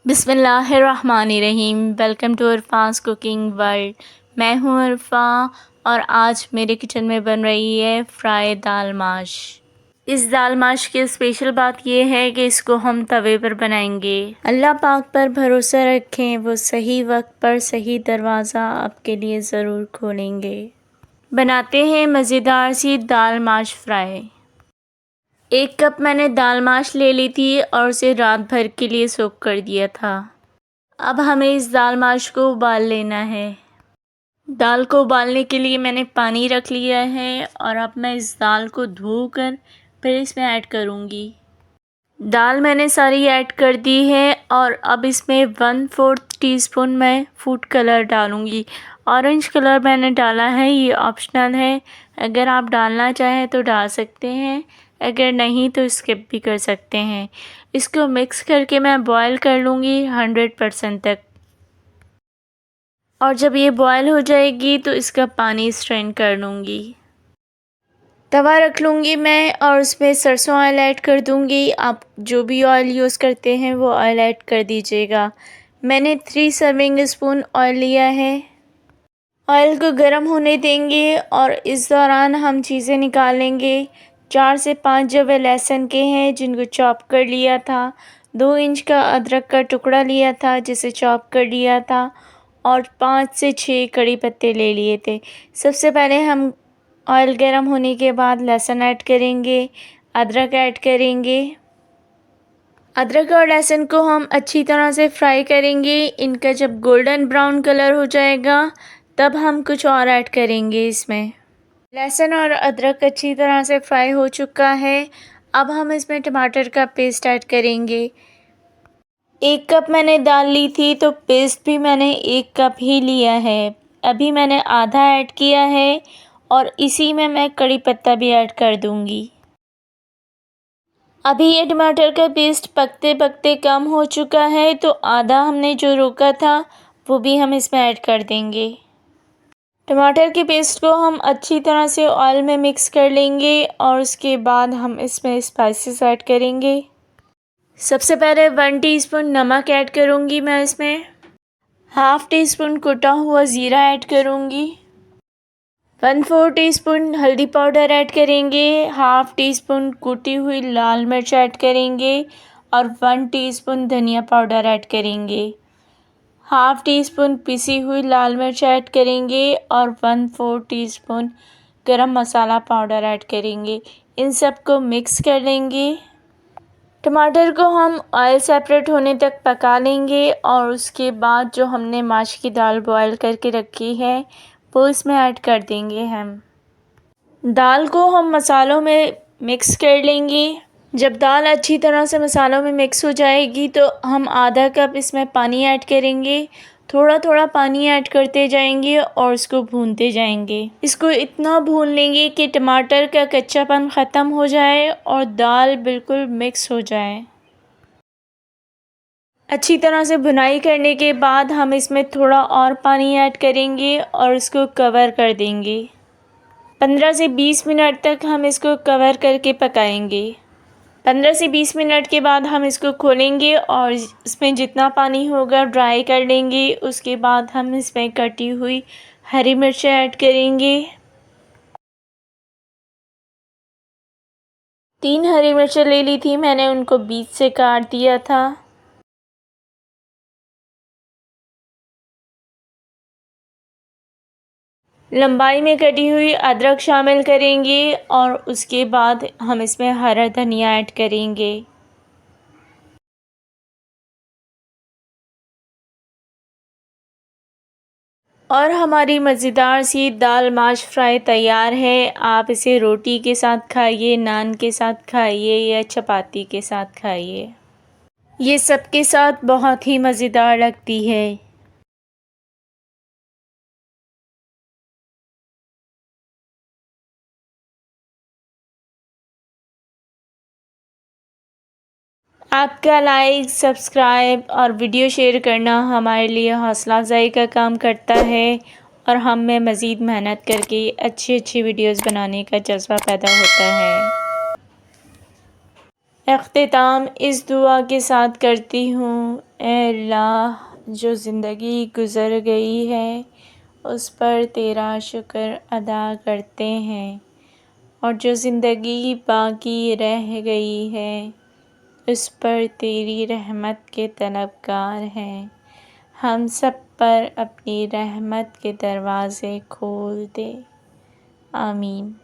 बिस्मिल्लाहिर्रहमानिर्रहीम। Welcome to Arfa's cooking world. मैं हूँ अरफा और आज मेरे किचन में बन रही है फ्राई दाल माश। इस दाल माश की स्पेशल बात यह है कि इसको हम तवे पर बनाएंगे। अल्लाह पाक पर भरोसा रखें, वो सही वक्त पर सही दरवाज़ा आपके लिए ज़रूर खोलेंगे। बनाते हैं मज़ेदार सी दाल माश फ्राई। 1 कप मैंने दाल माश ले ली थी और उसे रात भर के लिए सोक कर दिया था। अब हमें इस दाल माश को उबाल लेना है। दाल को उबालने के लिए मैंने पानी रख लिया है और अब मैं इस दाल को धोकर फिर इसमें ऐड करूँगी। दाल मैंने सारी ऐड कर दी है और अब इसमें 1/4 टीस्पून मैं फूड कलर डालूँगी। ऑरेंज कलर मैंने डाला है, ये ऑप्शनल है, अगर आप डालना चाहें तो डाल सकते हैं, अगर नहीं तो स्किप भी कर सकते हैं। इसको मिक्स करके मैं बॉईल कर लूँगी 100% तक और जब ये बॉईल हो जाएगी तो इसका पानी स्ट्रेन कर लूँगी। तवा रख लूँगी मैं और उसमें सरसों ऑयल ऐड कर दूँगी। आप जो भी ऑयल यूज़ करते हैं वो ऑयल ऐड कर दीजिएगा। मैंने 3 सर्विंग स्पून ऑयल लिया है। ऑयल को गर्म होने देंगे और इस दौरान हम चीज़ें निकालेंगे। 4 से 5 जवे लहसुन के हैं जिनको चॉप कर लिया था। 2 इंच का अदरक का टुकड़ा लिया था जिसे चॉप कर लिया था और 5 से 6 कड़ी पत्ते ले लिए थे। सबसे पहले हम ऑयल गर्म होने के बाद लहसुन ऐड करेंगे, अदरक ऐड करेंगे। अदरक और लहसुन को हम अच्छी तरह से फ्राई करेंगे। इनका जब गोल्डन ब्राउन कलर हो जाएगा तब हम कुछ और ऐड करेंगे इसमें। लहसुन और अदरक अच्छी तरह से फ्राई हो चुका है। अब हम इसमें टमाटर का पेस्ट ऐड करेंगे। 1 कप मैंने दाल ली थी तो पेस्ट भी मैंने 1 कप ही लिया है। अभी मैंने आधा ऐड किया है और इसी में मैं कड़ी पत्ता भी ऐड कर दूंगी। अभी ये टमाटर का पेस्ट पकते पकते कम हो चुका है तो आधा हमने जो रोका था वो भी हम इसमें ऐड कर देंगे। टमाटर के पेस्ट को हम अच्छी तरह से ऑयल में मिक्स कर लेंगे और उसके बाद हम इसमें स्पाइसेस ऐड करेंगे। सबसे पहले 1 टीस्पून नमक ऐड करूँगी मैं इसमें। हाफ़ टीस्पून कुटा हुआ ज़ीरा ऐड करूँगी। 1/4 टीस्पून हल्दी पाउडर ऐड करेंगे। हाफ़ टीस्पून कुटी हुई लाल मिर्च ऐड करेंगे और 1 टीस्पून धनिया पाउडर ऐड करेंगे। हाफ़ टीस्पून पिसी हुई लाल मिर्च ऐड करेंगे और 1/4 टीस्पून गरम मसाला पाउडर ऐड करेंगे। इन सब को मिक्स कर लेंगे। टमाटर को हम ऑयल सेपरेट होने तक पका लेंगे और उसके बाद जो हमने माश की दाल बॉयल करके रखी है वो इसमें ऐड कर देंगे हम। दाल को हम मसालों में मिक्स कर लेंगे। जब दाल अच्छी तरह से मसालों में मिक्स हो जाएगी तो हम आधा कप इसमें पानी ऐड करेंगे। थोड़ा थोड़ा पानी ऐड करते जाएंगे और उसको भूनते जाएंगे। इसको इतना भून लेंगे कि टमाटर का कच्चापन ख़त्म हो जाए और दाल बिल्कुल मिक्स हो जाए। अच्छी तरह से भुनाई करने के बाद हम इसमें थोड़ा और पानी ऐड करेंगे और इसको कवर कर देंगे। 15 से 20 मिनट तक हम इसको कवर करके पकाएंगे। 15 से 20 मिनट के बाद हम इसको खोलेंगे और इसमें जितना पानी होगा ड्राई कर लेंगे। उसके बाद हम इसमें कटी हुई हरी मिर्च ऐड करेंगे। 3 हरी मिर्चें ले ली थी मैंने, उनको बीच से काट दिया था। लंबाई में कटी हुई अदरक शामिल करेंगे और उसके बाद हम इसमें हरा धनिया ऐड करेंगे। और हमारी मज़ेदार सी दाल माश फ्राई तैयार है। आप इसे रोटी के साथ खाइए, नान के साथ खाइए या चपाती के साथ खाइए, ये सबके साथ बहुत ही मज़ेदार लगती है। आपका लाइक, सब्सक्राइब और वीडियो शेयर करना हमारे लिए हौसला अफ़ज़ाई का काम करता है और हम में मज़ीद मेहनत करके अच्छी अच्छी वीडियोस बनाने का जज़्बा पैदा होता है। इख्तिताम इस दुआ के साथ करती हूँ, ए अल्लाह, जो ज़िंदगी गुज़र गई है उस पर तेरा शुक्र अदा करते हैं, और जो ज़िंदगी बाकी रह गई है उस पर तेरी रहमत के तलबगार हैं। हम सब पर अपनी रहमत के दरवाज़े खोल दे। आमीन।